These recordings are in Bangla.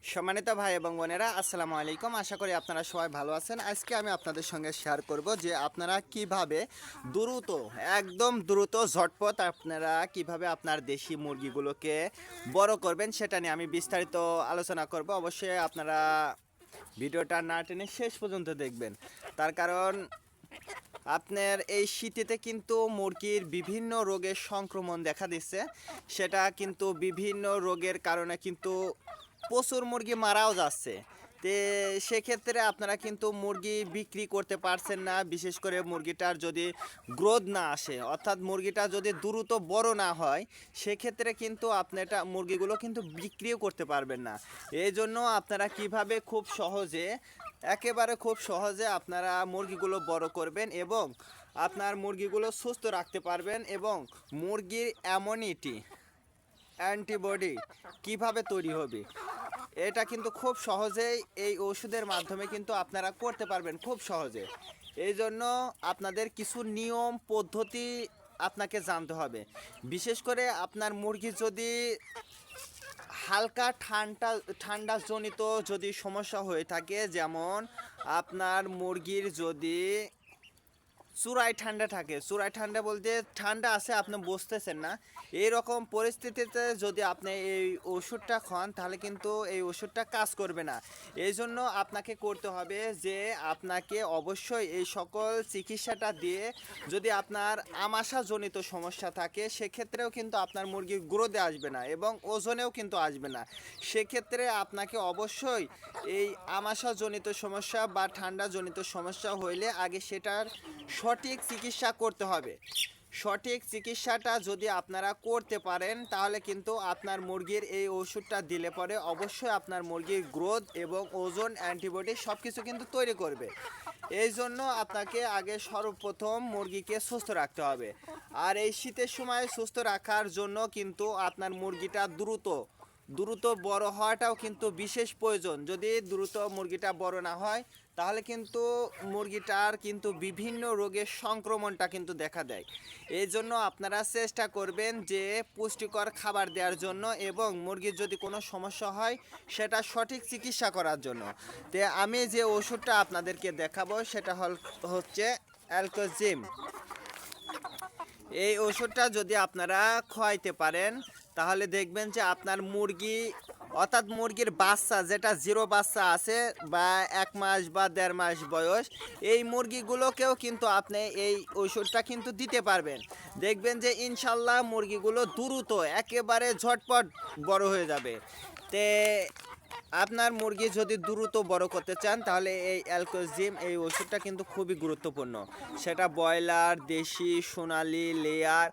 সম্মানিত ভাই এবং বোনেরা, আসসালামু আলাইকুম। আশা করি আপনারা সবাই ভালো আছেন। আজকে আমি আপনাদের সঙ্গে শেয়ার করব যে আপনারা কিভাবে দ্রুত, একদম দ্রুত ঝটপট আপনারা কিভাবে আপনার দেশি মুরগিগুলোকে বড় করবেন সেটা নিয়ে আমি বিস্তারিত আলোচনা করব। অবশ্যই আপনারা ভিডিওটা না টেনে শেষ পর্যন্ত দেখবেন। তার কারণ আপনার এই শীতেতে কিন্তু মুরগির বিভিন্ন রোগের সংক্রমণ দেখা দিচ্ছে। সেটা কিন্তু বিভিন্ন রোগের কারণে কিন্তু প্রচুর মুরগি মারাও যাচ্ছে। তে সেক্ষেত্রে আপনারা কিন্তু মুরগি বিক্রি করতে পারছেন না, বিশেষ করে মুরগিটার যদি গ্রোথ না আসে, অর্থাৎ মুরগিটা যদি দ্রুত বড় না হয়, সেক্ষেত্রে কিন্তু আপনি এটা মুরগিগুলো কিন্তু বিক্রিও করতে পারবেন না। এই জন্য আপনারা কিভাবে খুব সহজে, একেবারে খুব সহজে আপনারা মুরগিগুলো বড় করবেন এবং আপনার মুরগিগুলো সুস্থ রাখতে পারবেন এবং মুরগির ইমিউনিটি অ্যান্টিবডি কিভাবে তৈরি হবে, এটা কিন্তু খুব সহজেই এই ওষুধের মাধ্যমে কিন্তু আপনারা করতে পারবেন খুব সহজে। এই জন্য আপনাদের কিছু নিয়ম পদ্ধতি আপনাকে জানতে হবে। বিশেষ করে আপনার মুরগি যদি হালকা ঠান্ডাজনিত যদি সমস্যা হয়ে থাকে, যেমন আপনার মুরগির যদি চূড়ায় ঠান্ডা থাকে, চূড়ায় ঠান্ডা বলতে ঠান্ডা আছে আপনি বুঝতেছেন না, এই রকম পরিস্থিতিতে যদি আপনি এই ওষুধটা খান তাহলে কিন্তু এই ওষুধটা কাজ করবে না। এই জন্য আপনাকে করতে হবে যে আপনাকে অবশ্যই এই সকল চিকিৎসাটা দিয়ে, যদি আপনার আমাশাজনিত সমস্যা থাকে সেক্ষেত্রেও কিন্তু আপনার মুরগির গ্রোথে আসবে না এবং ওজনেও কিন্তু আসবে না। সেক্ষেত্রে আপনাকে অবশ্যই এই আমাশাজনিত সমস্যা বা ঠান্ডাজনিত সমস্যা হইলে আগে সেটার সঠিক চিকিৎসা করতে হবে। সঠিক চিকিৎসাটা যদি আপনারা করতে পারেন তাহলে কিন্তু আপনার মুরগির এই ওষুধটা দিলে পরে অবশ্যই আপনার মুরগির গ্রোথ এবং ওজন অ্যান্টিবডি সব কিছু কিন্তু তৈরি করবে। এই জন্য আপনাকে আগে সর্বপ্রথম মুরগিকে সুস্থ রাখতে হবে। আর এই শীতের সময় সুস্থ রাখার জন্য কিন্তু আপনার মুরগিটা দ্রুত বড় হওয়াটাও কিন্তু বিশেষ প্রয়োজন। যদি দ্রুত মুরগিটা বড় না হয় তাহলে কিন্তু মুরগিটার কিন্তু বিভিন্ন রোগের সংক্রমণটা কিন্তু দেখা দেয়। এই জন্য আপনারা চেষ্টা করবেন যে পুষ্টিকর খাবার দেওয়ার জন্য এবং মুরগির যদি কোনো সমস্যা হয় সেটা সঠিক চিকিৎসা করার জন্য। তো আমি যে ওষুধটা আপনাদেরকে দেখাবো সেটা হচ্ছে অ্যালকোজিম। এই ওষুধটা যদি আপনারা খাওয়াইতে পারেন তাহলে দেখবেন যে আপনার মুরগি, অর্থাৎ মুরগির বাচ্চা যেটা জিরো বাচ্চা আছে বা 1 মাস বা 1.5 মাস বয়স, এই মুরগিগুলোকেও কিন্তু আপনি এই ওষুধটা কিন্তু দিতে পারবেন। দেখবেন যে ইনশাল্লাহ মুরগিগুলো দ্রুত একেবারে ঝটপট বড় হয়ে যাবে। তে আপনার মুরগি যদি দ্রুত বড় করতে চান তাহলে এই অ্যালকোজিম এই ওষুধটা কিন্তু খুবই গুরুত্বপূর্ণ। সেটা ব্রয়লার, দেশি, সোনালি, লেয়ার,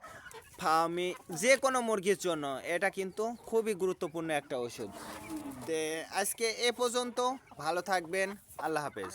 ফার্মি, যে কোনো মুরগির জন্য এটা কিন্তু খুবই গুরুত্বপূর্ণ একটা ওষুধ। তে আজকে এ পর্যন্ত, ভালো থাকবেন, আল্লাহ হাফেজ।